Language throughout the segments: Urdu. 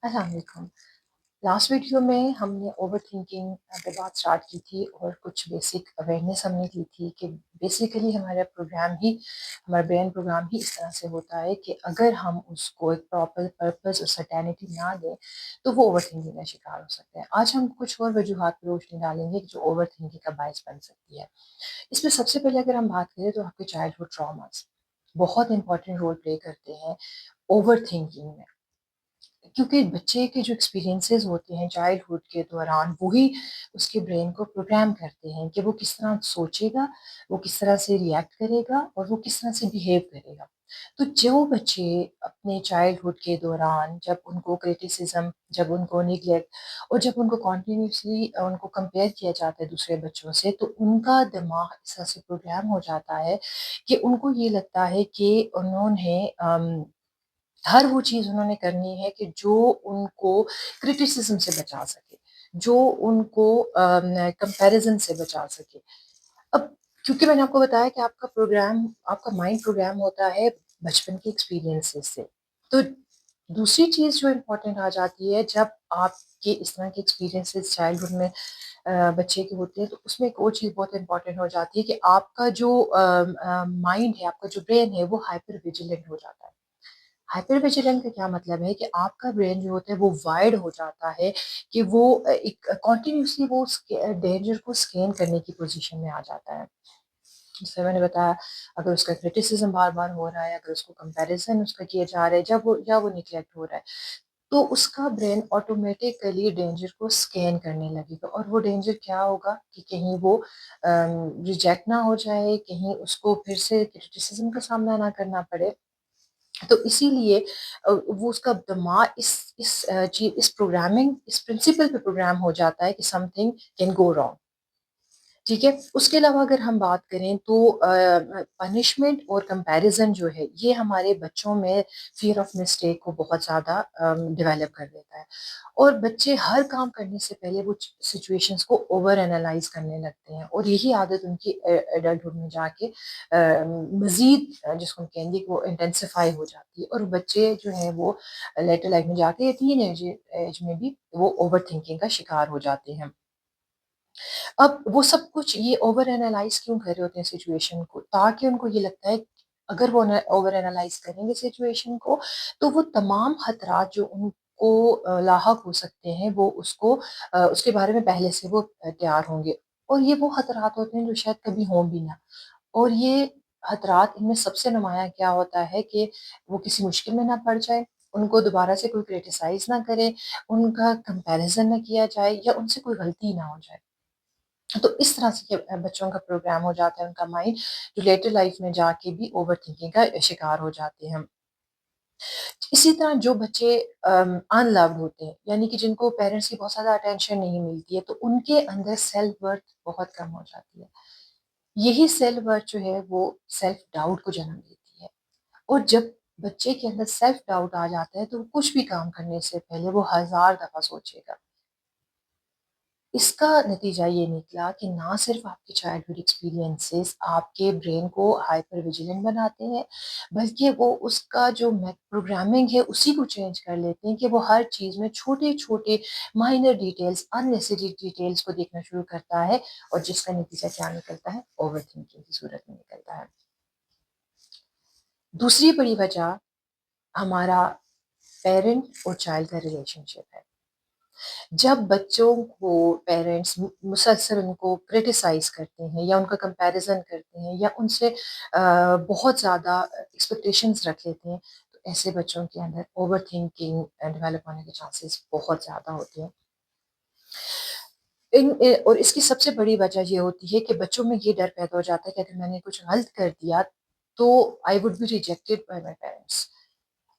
السلام علیکم۔ لاسٹ ویڈیو میں ہم نے اوور تھنکنگ پہ بات اسٹارٹ کی تھی اور کچھ بیسک اویئرنیس ہم نے کی تھی کہ بیسیکلی ہمارا برین پروگرام ہی اس طرح سے ہوتا ہے کہ اگر ہم اس کو ایک پراپر پرپز اور سرٹینٹی نہ دیں تو وہ اوور تھنکنگ کا شکار ہو سکتے ہیں۔ آج ہم کچھ اور وجوہات پہ روشنی ڈالیں گے جو اوور تھنکنگ کا باعث بن سکتی ہے۔ اس میں سب سے پہلے اگر ہم بات کریں تو آپ کے چائلڈہڈ ٹراماز بہت امپورٹنٹ رول پلے کرتے ہیں اوور تھنکنگ میں، کیونکہ بچے کے جو ایکسپیرینسز ہوتے ہیں چائلڈہڈ کے دوران وہی اس کے برین کو پروگرام کرتے ہیں کہ وہ کس طرح سوچے گا، وہ کس طرح سے ریئیکٹ کرے گا اور وہ کس طرح سے بیہیو کرے گا۔ تو جو بچے اپنے چائلڈہڈ کے دوران جب ان کو کریٹیسزم، جب ان کو نیگلیکٹ اور جب ان کو کنٹینیوسلی ان کو کمپیئر کیا جاتا ہے دوسرے بچوں سے، تو ان کا دماغ اس طرح سے پروگرام ہو جاتا ہے کہ ان کو یہ لگتا ہے کہ انہوں نے ہر وہ چیز انہوں نے کرنی ہے کہ جو ان کو کرٹیسزم سے بچا سکے، جو ان کو کمپیریزن سے بچا سکے۔ اب کیونکہ میں نے آپ کو بتایا کہ آپ کا مائنڈ پروگرام ہوتا ہے بچپن کے ایکسپیرینسز سے، تو دوسری چیز جو امپورٹنٹ آ جاتی ہے جب آپ کے اس طرح کے ایکسپیرینسز چائلڈہڈ میں بچے کے ہوتے ہیں، تو اس میں ایک اور چیز بہت امپورٹنٹ ہو جاتی ہے کہ آپ کا جو مائنڈ ہے، آپ کا جو برین ہے، وہ ہائپر ویجیلنٹ ہو جاتا ہے۔ ہائپر ویجیلنٹ کا کیا مطلب ہے کہ آپ کا برین جو ہوتا ہے وہ وائرڈ ہو جاتا ہے کہ وہ ایک کنٹینیوسلی وہ ڈینجر کو اسکین کرنے کی پوزیشن میں آ جاتا ہے۔ جس سے میں نے بتایا، اگر اس کا کرٹیسزم بار بار ہو رہا ہے، اگر اس کو کمپیریزن اس کا کیا جا رہا ہے، جب وہ نگلیکٹ ہو رہا ہے، تو اس کا برین آٹومیٹیکلی ڈینجر کو اسکین کرنے لگے گا۔ اور وہ ڈینجر کیا ہوگا کہ کہیں وہ ریجیکٹ نہ ہو جائے، کہیں اس کو پھر سے کرٹیسزم کا سامنا نہ کرنا پڑے۔ تو اسی لیے وہ اس کا دماغ اس پروگرامنگ، اس پرنسپل پہ پروگرام ہو جاتا ہے کہ some thing can go wrong. ٹھیک ہے، اس کے علاوہ اگر ہم بات کریں تو پنشمنٹ اور کمپیریزن جو ہے یہ ہمارے بچوں میں فیئر آف مسٹیک کو بہت زیادہ ڈیولپ کر دیتا ہے، اور بچے ہر کام کرنے سے پہلے وہ سچویشنز کو اوور انالائز کرنے لگتے ہیں، اور یہی عادت ان کی ایڈلٹہڈ میں جا کے مزید جس کو ہم کہیں گے کہ وہ انٹینسیفائی ہو جاتی ہے، اور بچے جو ہیں وہ لیٹر لائف میں جا کے ٹین ایج میں بھی وہ اوور تھنکنگ کا شکار ہو جاتے ہیں۔ اب وہ سب کچھ یہ اوور انالائز کیوں کر رہے ہوتے ہیں سچویشن کو؟ تاکہ ان کو یہ لگتا ہے اگر وہ اوور انالائز کریں گے سچویشن کو تو وہ تمام خطرات جو ان کو لاحق ہو سکتے ہیں وہ اس کے بارے میں پہلے سے وہ تیار ہوں گے، اور یہ وہ خطرات ہوتے ہیں جو شاید کبھی ہوں بھی نہ۔ اور یہ خطرات ان میں سب سے نمایاں کیا ہوتا ہے کہ وہ کسی مشکل میں نہ پڑ جائے، ان کو دوبارہ سے کوئی کرٹیسائز نہ کرے، ان کا کمپیریزن نہ کیا جائے، یا ان سے کوئی غلطی نہ ہو جائے۔ تو اس طرح سے بچوں کا پروگرام ہو جاتا ہے ان کا مائنڈ، جو لیٹر لائف میں جا کے بھی اوور تھنکنگ کا شکار ہو جاتے ہیں۔ اسی طرح جو بچے ان لوڈ ہوتے ہیں، یعنی کہ جن کو پیرنٹس کی بہت زیادہ اٹینشن نہیں ملتی ہے، تو ان کے اندر سیلف ورتھ بہت کم ہو جاتی ہے۔ یہی سیلف ورتھ جو ہے وہ سیلف ڈاؤٹ کو جنم دیتی ہے، اور جب بچے کے اندر سیلف ڈاؤٹ آ جاتا ہے تو وہ کچھ بھی کام کرنے سے پہلے وہ 1000 دفعہ سوچے گا۔ اس کا نتیجہ یہ نکلا کہ نہ صرف آپ کے چائلڈہڈ ایکسپیرینسز آپ کے برین کو ہائپر ویجیلنٹ بناتے ہیں، بلکہ وہ اس کا جو پروگرامنگ ہے اسی کو چینج کر لیتے ہیں کہ وہ ہر چیز میں چھوٹے چھوٹے مائنر ڈیٹیلز، اننیسری ڈیٹیلز کو دیکھنا شروع کرتا ہے، اور جس کا نتیجہ کیا نکلتا ہے؟ اوور تھنکنگ کی صورت میں نکلتا ہے۔ دوسری بڑی وجہ ہمارا پیرنٹ اور چائلڈ کا ریلیشن شپ ہے۔ جب بچوں کو پیرنٹس مسلسل ان کو کرٹیسائز کرتے ہیں، یا ان کا کمپیریزن کرتے ہیں، یا ان سے بہت زیادہ ایکسپیکٹیشنز رکھ لیتے ہیں، تو ایسے بچوں کے اندر اوور تھنکنگ ڈیولپ ہونے کے چانسز بہت زیادہ ہوتے ہیں۔ اور اس کی سب سے بڑی وجہ یہ ہوتی ہے کہ بچوں میں یہ ڈر پیدا ہو جاتا ہے کہ اگر میں نے کچھ غلط کر دیا تو I would be rejected by my parents,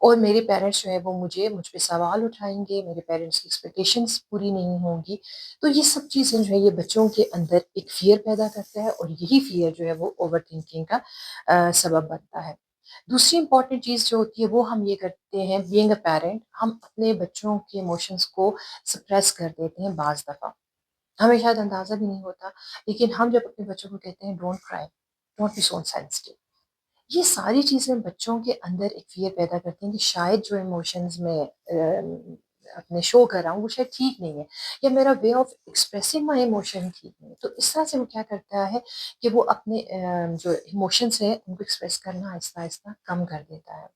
اور میرے پیرنٹس جو ہے وہ مجھ پہ سوال اٹھائیں گے، میرے پیرنٹس کی ایکسپیکٹیشنس پوری نہیں ہوں گی۔ تو یہ سب چیزیں جو ہے یہ بچوں کے اندر ایک فیئر پیدا کرتا ہے، اور یہی فیئر جو ہے وہ اوور تھنکنگ کا سبب بنتا ہے۔ دوسری امپورٹنٹ چیز جو ہوتی ہے وہ ہم یہ کرتے ہیں، بینگ اے پیرنٹ، ہم اپنے بچوں کے ایموشنس کو سپریس کر دیتے ہیں بعض دفعہ۔ ہمیں شاید اندازہ بھی نہیں ہوتا، لیکن ہم جب اپنے بچوں کو کہتے ہیں ڈونٹ کرائی، ڈونٹ بی سو سینسٹیو، یہ ساری چیزیں بچوں کے اندر ایک فیئر پیدا کرتی ہیں کہ شاید جو ایموشنز میں اپنے شو کر رہا ہوں وہ شاید ٹھیک نہیں ہے، یا میرا way of expressing my emotion ٹھیک نہیں ہے. تو اس طرح سے وہ کیا کرتا ہے کہ وہ اپنے جو ایموشنس ہیں ان کو ایکسپریس کرنا آہستہ آہستہ کم کر دیتا ہے.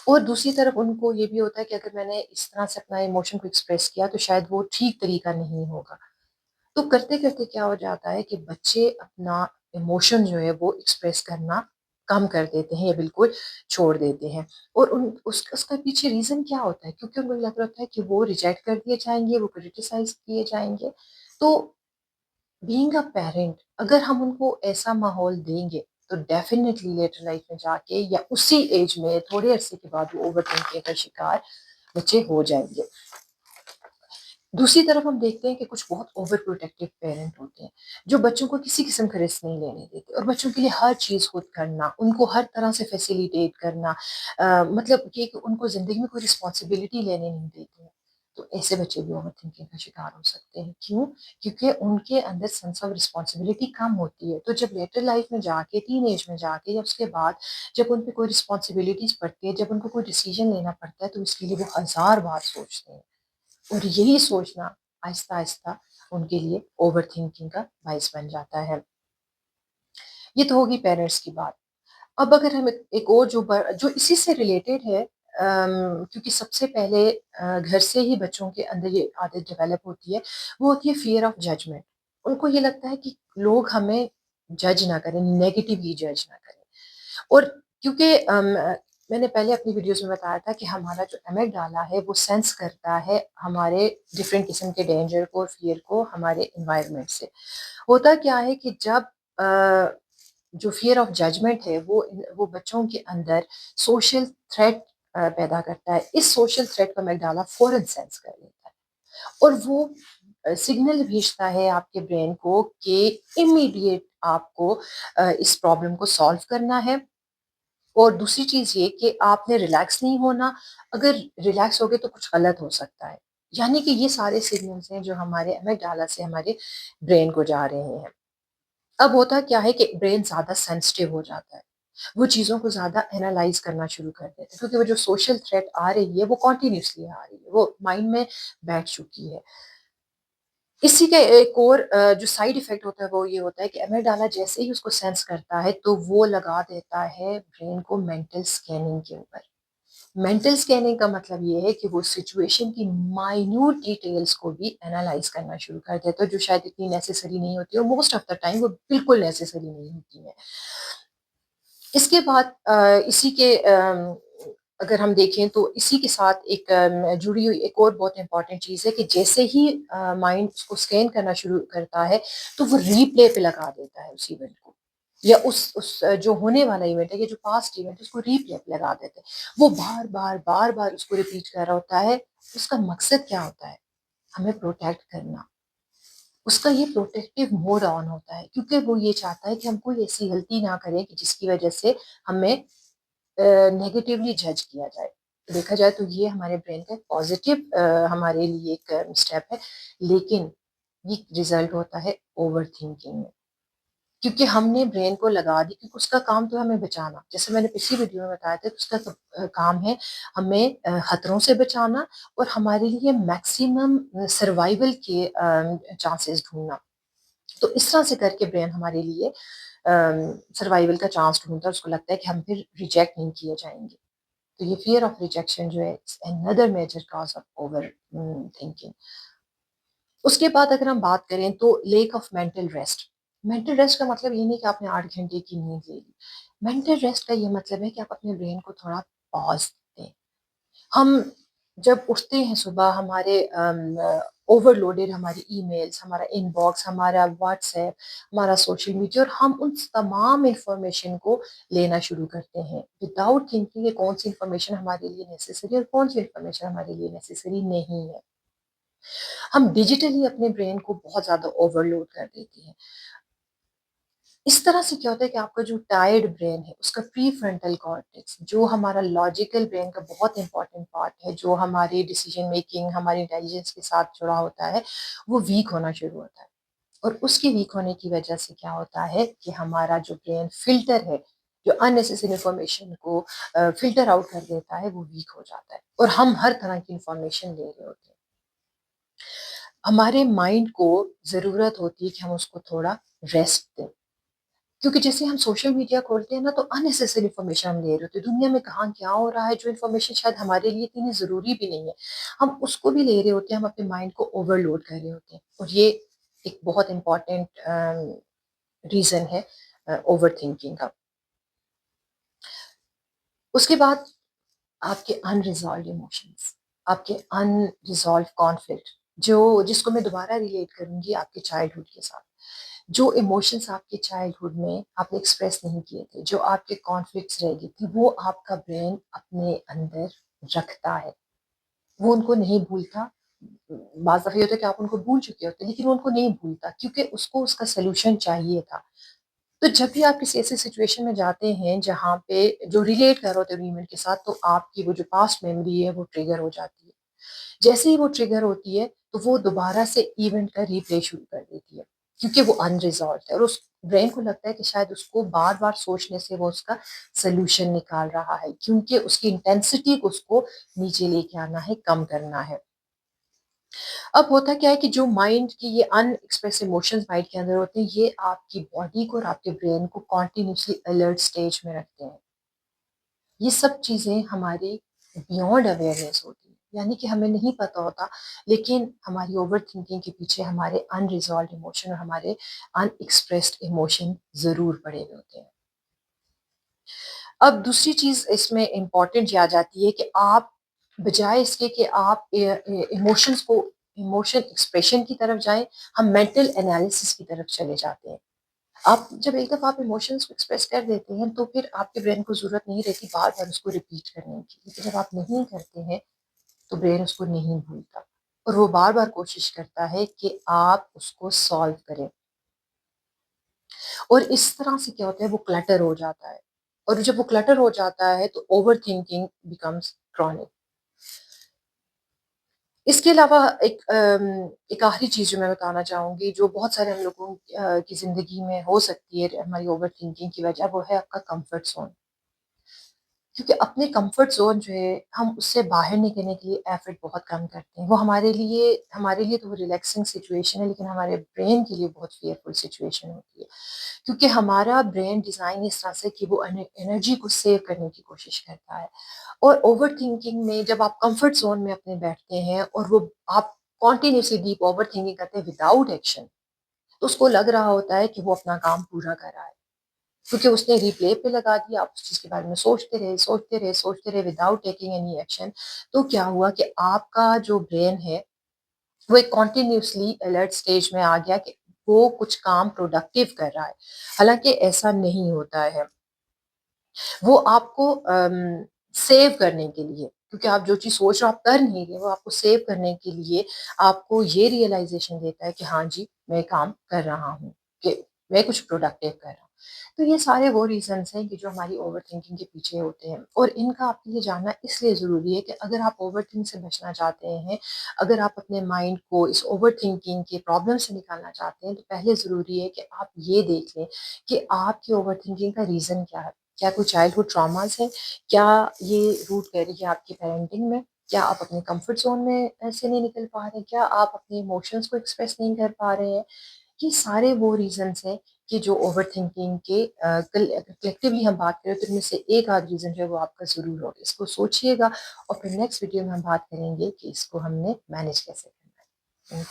اور دوسری طرف ان کو یہ بھی ہوتا ہے کہ اگر میں نے اس طرح سے اپنا ایموشن کو ایکسپریس کیا تو شاید وہ ٹھیک طریقہ نہیں ہوگا. تو کرتے کرتے کیا ہو جاتا ہے کہ بچے اپنا ایموشن جو ہے وہ ایکسپریس کرنا کم کر دیتے ہیں یا بالکل چھوڑ دیتے ہیں. اور اس کا پیچھے ریزن کیا ہوتا ہے؟ کیونکہ ان کو لگ رہا ہے کہ وہ ریجیکٹ کر دیے جائیں گے، وہ کرٹیسائز کیے جائیں گے. تو بینگ اے پیرنٹ اگر ہم ان کو ایسا ماحول دیں گے تو ڈیفینیٹلی لیٹر لائف میں جا کے یا اسی ایج میں تھوڑے عرصے کے بعد وہ اوور تھنکنگ کا شکار بچے ہو جائیں گے. دوسری طرف ہم دیکھتے ہیں کہ کچھ بہت اوور پروٹیکٹیو پیرنٹ ہوتے ہیں جو بچوں کو کسی قسم کا رسک نہیں لینے دیتے اور بچوں کے لیے ہر چیز خود کرنا، ان کو ہر طرح سے فیسیلیٹیٹ کرنا، مطلب کہ ان کو زندگی میں کوئی رسپانسبلٹی لینے نہیں دیتے ہیں. تو ایسے بچے بھی اوور تھنکنگ کا شکار ہو سکتے ہیں. کیوں؟ کیونکہ ان کے اندر سینس آف رسپانسبلٹی کم ہوتی ہے. تو جب لیٹر لائف میں جا کے، ٹین ایج میں جا کے یا اس کے بعد جب ان پہ کوئی رسپانسبلٹیز پڑتی ہے، جب ان کو کوئی ڈیسیجن لینا پڑتا ہے تو اس کے لیے وہ ہزار بار سوچتے ہیں. اور یہی سوچنا آہستہ آہستہ ان کے لیے اوور تھنکنگ کا باعث بن جاتا ہے. یہ تو ہوگی پیرنٹس کی بات. اب اگر ہم ایک اور جو اسی سے ریلیٹڈ ہے، کیونکہ سب سے پہلے گھر سے ہی بچوں کے اندر یہ عادت ڈیولپ ہوتی ہے، وہ ہوتی ہے فیئر آف ججمنٹ. ان کو یہ لگتا ہے کہ لوگ ہمیں جج نہ کریں، نیگیٹیولی جج نہ کریں. اور کیونکہ میں نے پہلے اپنی ویڈیوز میں بتایا تھا کہ ہمارا جو ایمیگ ڈالا ہے وہ سینس کرتا ہے ہمارے ڈفرینٹ قسم کے ڈینجر کو، فیئر کو ہمارے انوائرمنٹ سے. ہوتا کیا ہے کہ جب جو فیئر آف ججمنٹ ہے وہ بچوں کے اندر سوشل تھریٹ پیدا کرتا ہے. اس سوشل تھریٹ کا ایمیگ ڈالا فوراً سینس کر لیتا ہے اور وہ سگنل بھیجتا ہے آپ کے برین کو کہ امیڈیٹ آپ کو اس پرابلم کو سالو کرنا ہے. اور دوسری چیز یہ کہ آپ نے ریلیکس نہیں ہونا، اگر ریلیکس ہوگے تو کچھ غلط ہو سکتا ہے. یعنی کہ یہ سارے سگنلز ہیں جو ہمارے ایمیگ ڈالا سے ہمارے برین کو جا رہے ہیں. اب ہوتا کیا ہے کہ برین زیادہ سینسٹیو ہو جاتا ہے، وہ چیزوں کو زیادہ انالائز کرنا شروع کر دیتے ہیں کیونکہ وہ جو سوشل تھریٹ آ رہی ہے وہ کنٹینیوسلی آ رہی ہے، وہ مائنڈ میں بیٹھ چکی ہے. اسی کا ایک اور جو سائیڈ ایفیکٹ ہوتا ہے وہ یہ ہوتا ہے کہ ایمیگ ڈالا جیسے ہی اس کو سینس کرتا ہے تو وہ لگا دیتا ہے برین کو مینٹل اسکیننگ کے اوپر. مینٹل اسکیننگ کا مطلب یہ ہے کہ وہ سچویشن کی مائنیوٹ ڈیٹیلز کو بھی انالائز کرنا شروع کر دیتا ہے جو شاید اتنی نیسیسری نہیں ہوتی اور موسٹ آف دا ٹائم وہ بالکل نیسیسری نہیں ہوتی ہیں. اس کے بعد اسی کے اگر ہم دیکھیں تو اسی کے ساتھ ایک جڑی ہوئی ایک اور بہت امپورٹنٹ چیز ہے کہ جیسے ہی مائنڈ اس کو اسکین کرنا شروع کرتا ہے تو وہ ری پلے پہ لگا دیتا ہے اس ایونٹ کو، یا اس جو ہونے والا ایونٹ ہے یا جو پاسٹ ایونٹ ہے اس کو ری پلے پہ لگا دیتے ہیں. وہ بار بار بار بار اس کو ریپیٹ کر رہا ہوتا ہے. اس کا مقصد کیا ہوتا ہے؟ ہمیں پروٹیکٹ کرنا. اس کا یہ پروٹیکٹیو موڈ آن ہوتا ہے کیونکہ وہ یہ چاہتا ہے کہ ہم کوئی ایسی غلطی نہ کریں کہ جس کی وجہ سے ہمیں نیگیٹیولی جج کیا جائے. دیکھا جائے تو یہ ہمارے برین کا پازیٹیو ہمارے لیے ایک اسٹیپ ہے، لیکن یہ ریزلٹ ہوتا ہے اوور تھنکنگ میں کیونکہ ہم نے برین کو لگا دی. کیونکہ اس کا کام تو ہمیں بچانا، جیسے میں نے پچھلی ویڈیو میں بتایا تھا اس کا کام ہے ہمیں خطروں سے بچانا اور ہمارے لیے میکسیمم سروائیول کے چانسز ڈھونڈنا. تو اس طرح سے کر کے برین ہمارے لیے سروائیول کا چانس ڈھونڈتا ہے. اس کو لگتا ہے کہ ہم پھر ریجیکٹ نہیں کیے جائیں گے. تو یہ فیئر آف ریجیکشن جو ہے another major cause of over thinking. اس کے بعد اگر ہم بات کریں تو lack of mental rest. Mental rest کا مطلب یہ نہیں کہ آپ نے 8 گھنٹے کی نیند لے لی. مینٹل ریسٹ کا یہ مطلب ہے کہ آپ اپنے برین کو تھوڑا پاز دیں. ہم جب اٹھتے ہیں صبح ہمارے اوور لوڈیڈ ہماری ای میلز، ہمارا ان باکس، ہمارا واٹس ایپ، ہمارا سوشل میڈیا، اور ہم ان تمام انفارمیشن کو لینا شروع کرتے ہیں وداؤٹ تھنکنگ کہ کون سی انفارمیشن ہمارے لیے نیسیسری اور کون سی انفارمیشن ہمارے لیے نیسیسری نہیں ہے. ہم ڈیجیٹلی اپنے برین کو بہت زیادہ اوور لوڈ کر دیتے ہیں. اس طرح سے کیا ہوتا ہے کہ آپ کا جو ٹائرڈ برین ہے اس کا پری فرنٹل کارٹیکس جو ہمارا لاجیکل برین کا بہت امپورٹنٹ پارٹ ہے، جو ہماری ڈیسیجن میکنگ، ہماری انٹیلیجنس کے ساتھ جڑا ہوتا ہے، وہ ویک ہونا شروع ہوتا ہے. اور اس کے ویک ہونے کی وجہ سے کیا ہوتا ہے کہ ہمارا جو برین فلٹر ہے، جو اننیسیسری انفارمیشن کو فلٹر آؤٹ کر دیتا ہے وہ ویک ہو جاتا ہے، اور ہم ہر طرح کی انفارمیشن لے رہے ہوتے ہیں۔ ہمارے مائنڈ کو ضرورت ہوتی ہے کہ ہم اس کو تھوڑا ریسٹ دیں، کیونکہ جیسے ہم سوشل میڈیا کھولتے ہیں نا تو اننیسیسری انفارمیشن ہم لے رہے ہوتے ہیں، دنیا میں کہاں کیا ہو رہا ہے، جو انفارمیشن شاید ہمارے لیے اتنی ضروری بھی نہیں ہے، ہم اس کو بھی لے رہے ہوتے ہیں، ہم اپنے مائنڈ کو اوور لوڈ کر رہے ہوتے ہیں، اور یہ ایک بہت امپورٹنٹ ریزن ہے اوور تھنکنگ کا۔ اس کے بعد آپ کے انریزالوڈ ایموشنس، آپ کے انریزالو کانفلکٹ، جس کو میں دوبارہ ریلیٹ کروں گی آپ کے چائلڈہڈ کے ساتھ، جو ایموشنس آپ کے چائلڈہڈ میں آپ نے ایکسپریس نہیں کیے تھے، جو آپ کے کانفلکٹس رہ گئی تھی، وہ آپ کا برین اپنے اندر رکھتا ہے، وہ ان کو نہیں بھولتا۔ بعض دفعہ یہ ہوتا ہے کہ آپ ان کو بھول چکے ہوتے ہیں، لیکن وہ ان کو نہیں بھولتا کیونکہ اس کو اس کا سلوشن چاہیے تھا۔ تو جب بھی آپ کسی ایسی سچویشن میں جاتے ہیں جہاں پہ جو ریلیٹ کر رہے ہوتے ہیں ایونٹ کے ساتھ، تو آپ کی وہ جو پاسٹ میموری ہے وہ ٹریگر ہو جاتی ہے۔ جیسے ہی وہ ٹریگر ہوتی ہے تو وہ دوبارہ سے ایونٹ کا ریپلے شروع کر دیتی ہے، کیونکہ وہ انریزالوڈ ہے، اور اس برین کو لگتا ہے کہ شاید اس کو بار بار سوچنے سے وہ اس کا سلوشن نکال رہا ہے، کیونکہ اس کی انٹینسٹی کو اس کو نیچے لے کے آنا ہے، کم کرنا ہے۔ اب ہوتا کیا ہے کہ جو مائنڈ کی یہ ان ایکسپریس ایموشنز مائنڈ کے اندر ہوتے ہیں، یہ آپ کی باڈی کو اور آپ کے برین کو کنٹینیوسلی الرٹ سٹیج میں رکھتے ہیں۔ یہ سب چیزیں ہماری بیونڈ اویئرنیس ہوتی ہیں، یعنی کہ ہمیں نہیں پتہ ہوتا، لیکن ہماری اوور تھنکنگ کے پیچھے ہمارے ان ریزالوڈ ایموشن اور ہمارے ان ایکسپریسڈ ایموشن ضرور پڑے ہوئے ہوتے ہیں۔ اب دوسری چیز اس میں امپورٹنٹ یہ آ جاتی ہے کہ آپ بجائے اس کے کہ آپ ایموشن ایکسپریشن کی طرف جائیں، ہم مینٹل انالیسس کی طرف چلے جاتے ہیں۔ آپ جب ایک دفعہ آپ ایموشنس کو ایکسپریس کر دیتے ہیں تو پھر آپ کے برین کو ضرورت نہیں رہتی بار بار اس کو ریپیٹ کرنے کی، لیکن جب آپ نہیں کرتے ہیں تو برین اس کو نہیں بھولتا، اور وہ بار بار کوشش کرتا ہے کہ آپ اس کو سالو کریں، اور اس طرح سے کیا ہوتا ہے وہ کلٹر ہو جاتا ہے، اور جب وہ کلٹر ہو جاتا ہے تو اوور تھنکنگ بیکمس کرونک۔ اس کے علاوہ ایک آخری چیز جو میں بتانا چاہوں گی، جو بہت سارے ہم لوگوں کی زندگی میں ہو سکتی ہے ہماری اوور تھنکنگ کی وجہ، وہ ہے آپ کا کمفرٹ زون، کیونکہ اپنے کمفرٹ زون جو ہے ہم اس سے باہر نکلنے کے لیے ایفرٹ بہت کم کرتے ہیں۔ وہ ہمارے لیے تو وہ ریلیکسنگ سچویشن ہے، لیکن ہمارے برین کے لیے بہت فیئرفل سچویشن ہوتی ہے، کیونکہ ہمارا برین ڈیزائن اس طرح سے کہ وہ انرجی کو سیو کرنے کی کوشش کرتا ہے، اور اوور تھنکنگ میں جب آپ کمفرٹ زون میں اپنے بیٹھتے ہیں اور وہ آپ کنٹینیوسلی ڈیپ اوور تھنکنگ کرتے ہیں وداؤٹ ایکشن، تو اس کو لگ رہا ہوتا ہے کہ وہ اپنا کام پورا کر رہا ہے، کیونکہ اس نے ریپلے پہ لگا دیا، آپ اس چیز کے بارے میں سوچتے رہے وداؤٹ ٹیکنگ اینی ایکشن۔ تو کیا ہوا کہ آپ کا جو برین ہے وہ ایک کنٹینیوسلی الرٹ سٹیج میں آ گیا کہ وہ کچھ کام پروڈکٹیو کر رہا ہے، حالانکہ ایسا نہیں ہوتا ہے۔ وہ آپ کو سیو کرنے کے لیے، کیونکہ آپ جو چیز سوچ رہے ہو آپ کر نہیں رہے، وہ آپ کو سیو کرنے کے لیے آپ کو یہ ریئلائزیشن دیتا ہے کہ ہاں جی میں کام کر رہا ہوں، کہ میں کچھ پروڈکٹیو کر رہا ہوں۔ تو یہ سارے وہ ریزنس ہیں کہ جو ہماری اوور تھنکنگ کے پیچھے ہوتے ہیں، اور ان کا آپ کے لیے جاننا اس لیے ضروری ہے کہ اگر آپ اوور تھنک سے بچنا چاہتے ہیں، اگر آپ اپنے مائنڈ کو اس اوور تھنکنگ کے پرابلم سے نکالنا چاہتے ہیں، تو پہلے ضروری ہے کہ آپ یہ دیکھ لیں کہ آپ کی اوور تھنکنگ کا ریزن کیا ہے۔ کیا کوئی چائلڈہڈ ٹراماز ہے؟ کیا یہ روٹ کر رہی ہے آپ کی پیرنٹنگ میں؟ کیا آپ اپنے کمفرٹ زون میں سے نہیں نکل پا رہے ہیں؟ کیا آپ اپنے ایموشنس کو ایکسپریس نہیں کر پا رہے ہیں؟ یہ سارے وہ ریزنس ہیں کہ جو اوور تھنکنگ کے کلیکٹیولی ہم بات کریں تو ان میں سے ایک آدھ ریزن جو ہے وہ آپ کا ضرور ہوگا۔ اس کو سوچیے گا، اور پھر نیکسٹ ویڈیو میں ہم بات کریں گے کہ اس کو ہم نے مینیج کیسے کرنا ہے۔